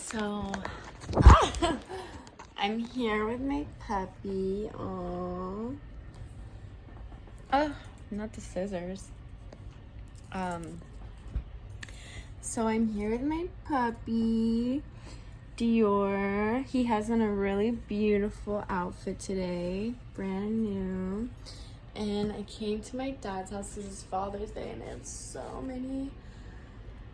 So, I'm here with my puppy. Aww. Oh, not the scissors. So I'm here with my puppy, Dior. He has on a really beautiful outfit today, brand new. And I came to my dad's house because it's Father's Day and they have so many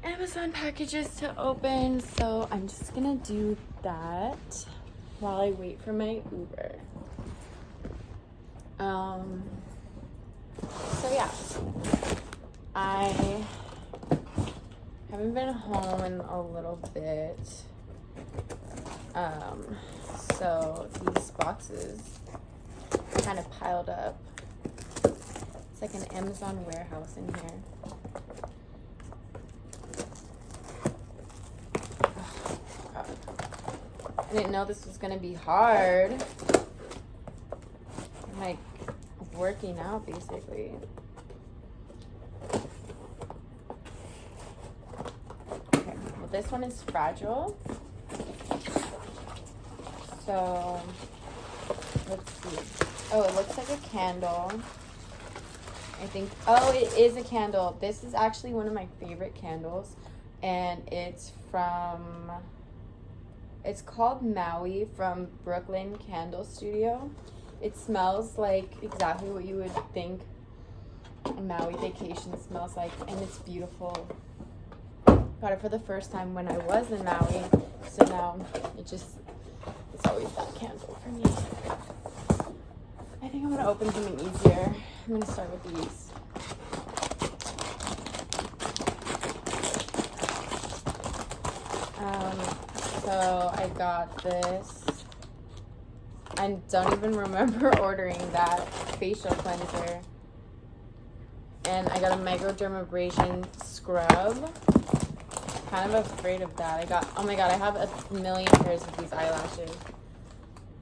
Amazon packages to open. So I'm just gonna do that while I wait for my Uber. So yeah, I haven't been home in a little bit. So these boxes are kind of piled up. It's like an Amazon warehouse in here. Oh, God. I didn't know this was gonna be hard. I'm like working out basically. Okay, well this one is fragile. So let's see. Oh, it looks like a candle. I think, oh, it is a candle. This is actually one of my favorite candles. And it's called Maui from Brooklyn Candle Studio. It smells like exactly what you would think a Maui vacation smells like. And it's beautiful. Got it for the first time when I was in Maui. So now it's always that candle for me. I think I'm gonna open something easier. I'm gonna start with these. So I got this. I don't even remember ordering that facial cleanser. And I got a microdermabrasion scrub. Kind of afraid of that. Oh my god, I have a million pairs of these eyelashes.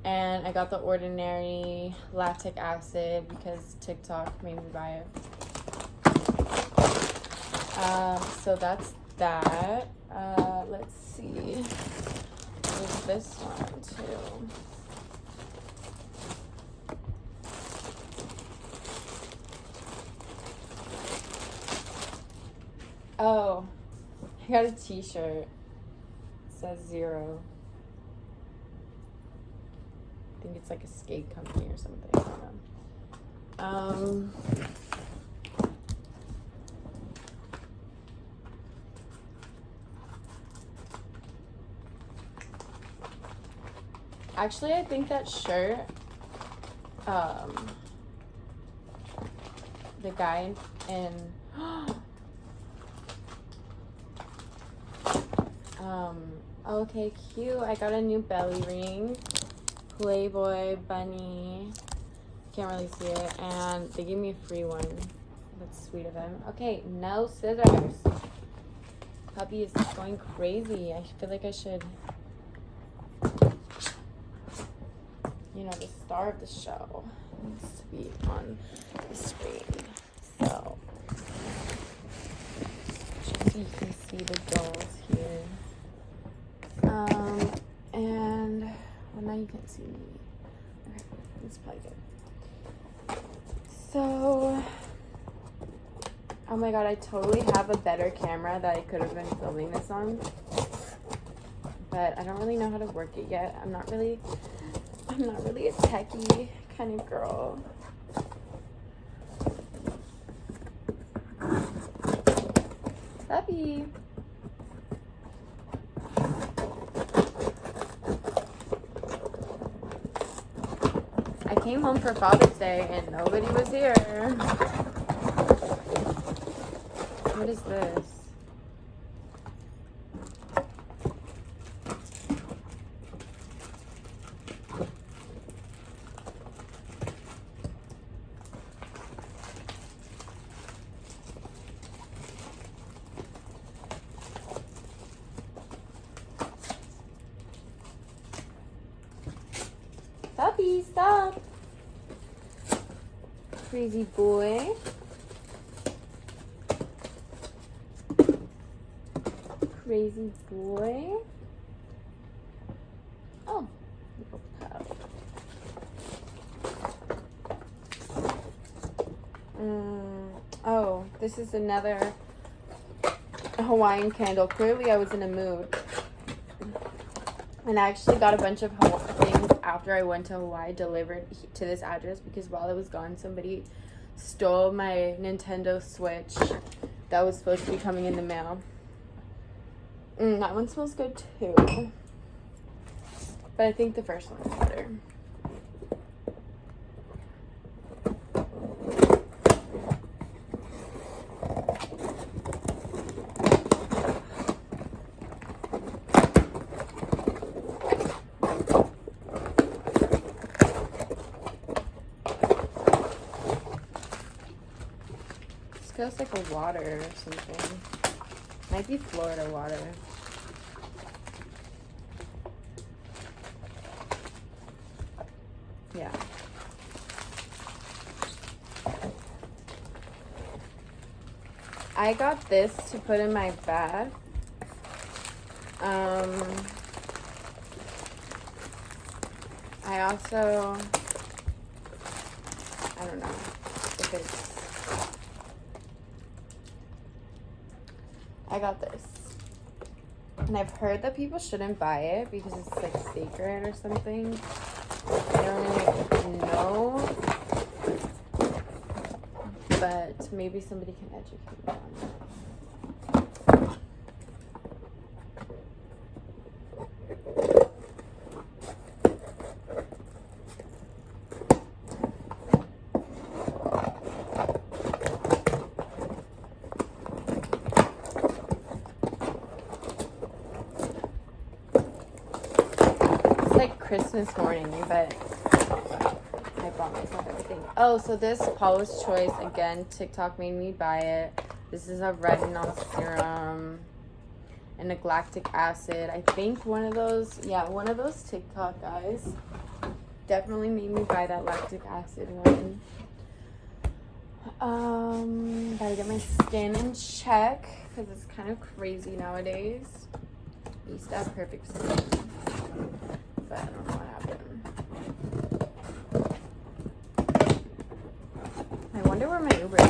And I got the Ordinary lactic acid because TikTok made me buy it. So that's that. Let's see. There's this one too. Oh, I got a t-shirt. It says Zero. I think it's like a skate company or something. I don't know. Actually, I think that shirt, the guy in okay, cute. I got a new belly ring. Playboy bunny. Can't really see it. And they gave me a free one. That's sweet of them. Okay, no scissors. Puppy is going crazy. I feel like I should, the star of the show needs to be on the screen. So, just so you can see the dolls here. And well, now you can see me. Okay, let's plug it. So, oh my god, I totally have a better camera that I could have been filming this on. But I don't really know how to work it yet. I'm not really a techie kind of girl. Puppy. I came home for Father's Day and nobody was here. What is this? Puppy, stop. Crazy boy. Crazy boy. This is another Hawaiian candle. Clearly I was in a mood. And I actually got a bunch of things after I went to Hawaii delivered to this address because while I was gone, somebody stole my Nintendo Switch that was supposed to be coming in the mail. That one smells good too. But I think the first one's better. Feels like a water or something. Might be Florida water. Yeah. I got this to put in my bag. I also, I don't know if it's, I got this. And I've heard that people shouldn't buy it because it's like sacred or something. I don't really know. But maybe somebody can educate me on it. Christmas morning, but I bought myself everything. Oh, so this Paula's Choice, again, TikTok made me buy it. This is a retinol serum and a lactic acid. I think one of those TikTok guys definitely made me buy that lactic acid one. Gotta get my skin in check because it's kind of crazy nowadays. I used to have perfect skin. But I don't know what happened. I wonder where my Uber is.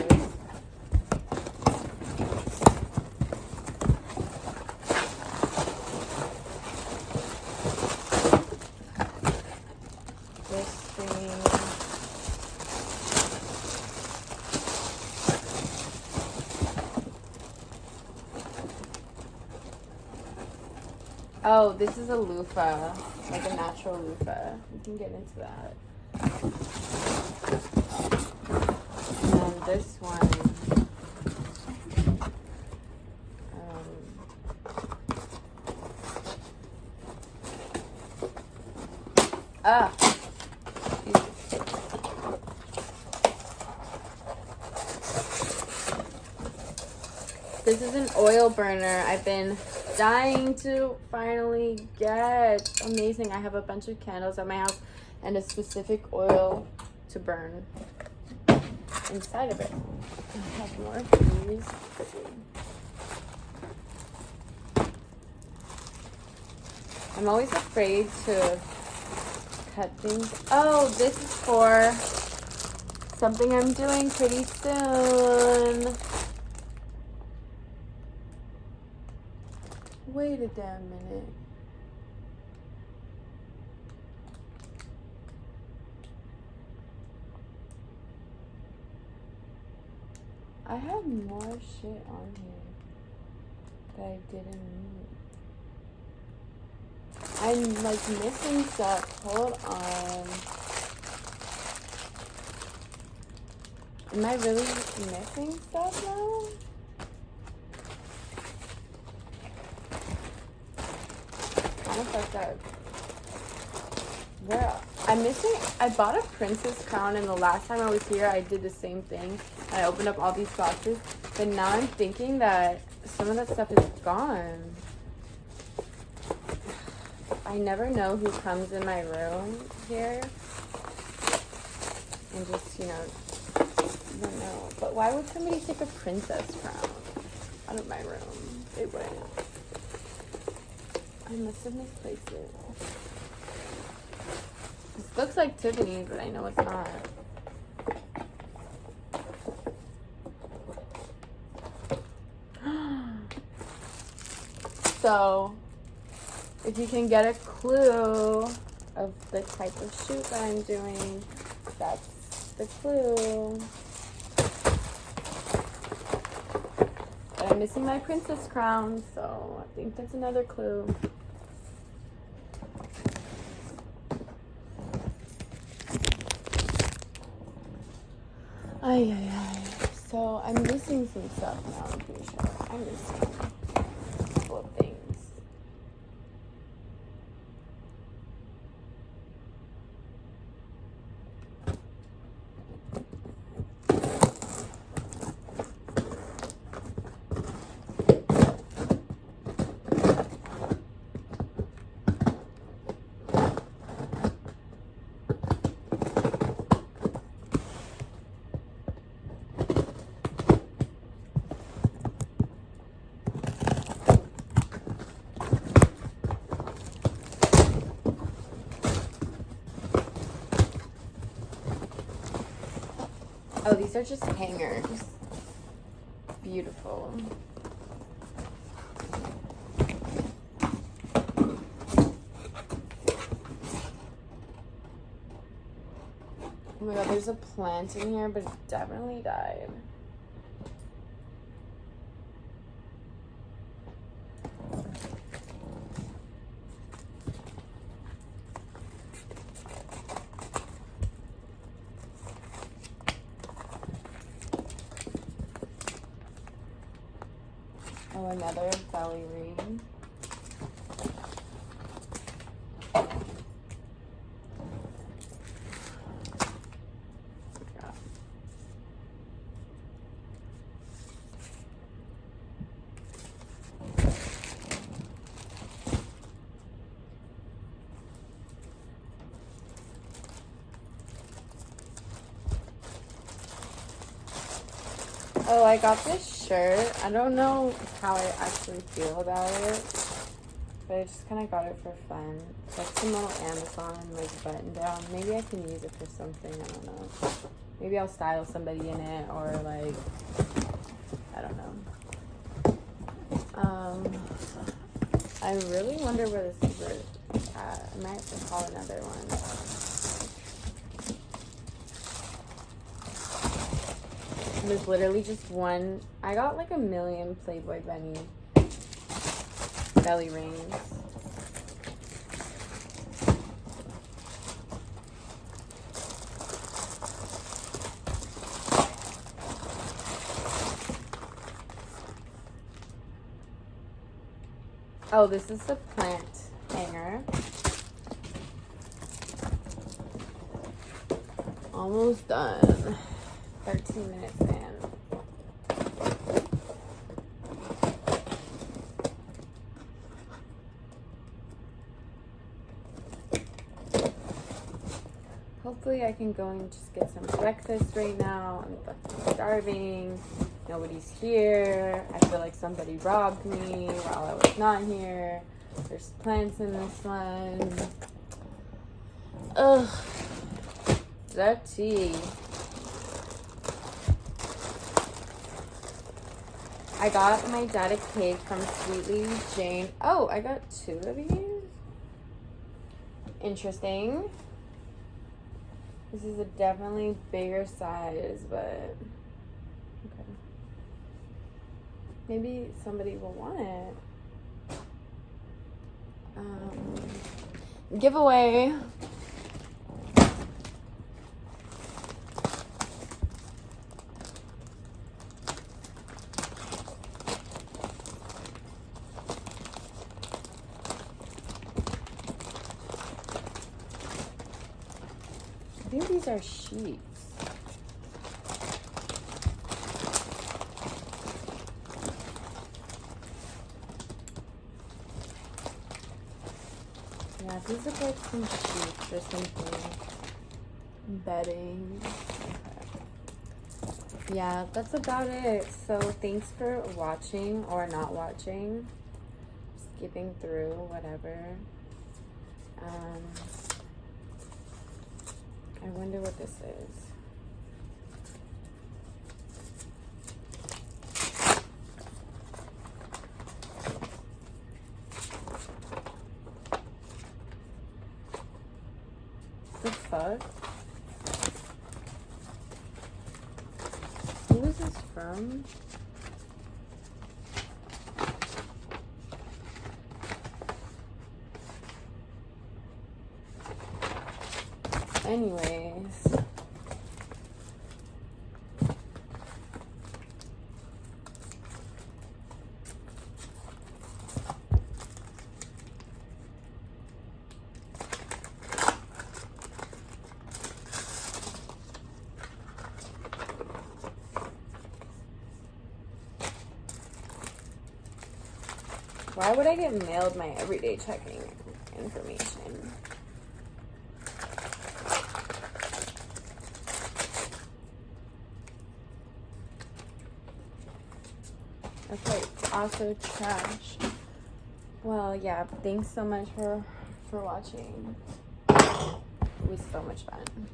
This thing. Oh, this is a loofah. Like a natural loofah. We can get into that. And this one. This is an oil burner. I've been dying to finally get. Amazing. I have a bunch of candles at my house and a specific oil to burn inside of it. I have more of these. I'm always afraid to cut things. Oh, this is for something I'm doing pretty soon. Wait a damn minute. I have more shit on here that I didn't need. I'm like missing stuff. Hold on. Am I really missing stuff now? Kind of fucked up. Where I'm missing. I bought a princess crown, and the last time I was here, I did the same thing. I opened up all these boxes, but now I'm thinking that some of that stuff is gone. I never know who comes in my room here, and just, you know, I don't know. But why would somebody take a princess crown out of my room? They wouldn't. I must have misplaced it. This looks like Tiffany's, but I know it's not. So, if you can get a clue of the type of shoot that I'm doing, that's the clue. But I'm missing my princess crown, so I think that's another clue. Ay, ay, ay. So I'm missing some stuff now, I'm pretty sure. I'm missing a couple of things. Oh, these are just hangers. Beautiful. Oh my god, there's a plant in here, but it definitely died. Oh, another belly ring. Oh, I got this shirt. I don't know how I actually feel about it, but I just kind of got it for fun. It's like some little Amazon like button down. Maybe I can use it for something. I don't know. Maybe I'll style somebody in it, or like, I don't know. I really wonder where this is at. I might have to call another one. There's literally just one. I got like a million Playboy Bunny belly rings. Oh, this is the plant hanger. Almost done. 13 minutes in. Hopefully I can go and just get some breakfast right now. I'm fucking starving. Nobody's here. I feel like somebody robbed me while I was not here. There's plants in this one. Ugh. Dirty. I got my dad a cake from Sweetly Jane. Oh, I got 2 of these. Interesting. This is a definitely bigger size, but okay. Maybe somebody will want it. Giveaway. I think these are sheets. Yeah, these look like some sheets or something. Bedding. Okay. Yeah, that's about it. So thanks for watching or not watching. Skipping through, whatever. I wonder what this is. fuck? Who is this from? Anyways. Why would I get mailed my everyday checking information? Okay, also trash. Well, yeah, thanks so much for watching. It was so much fun.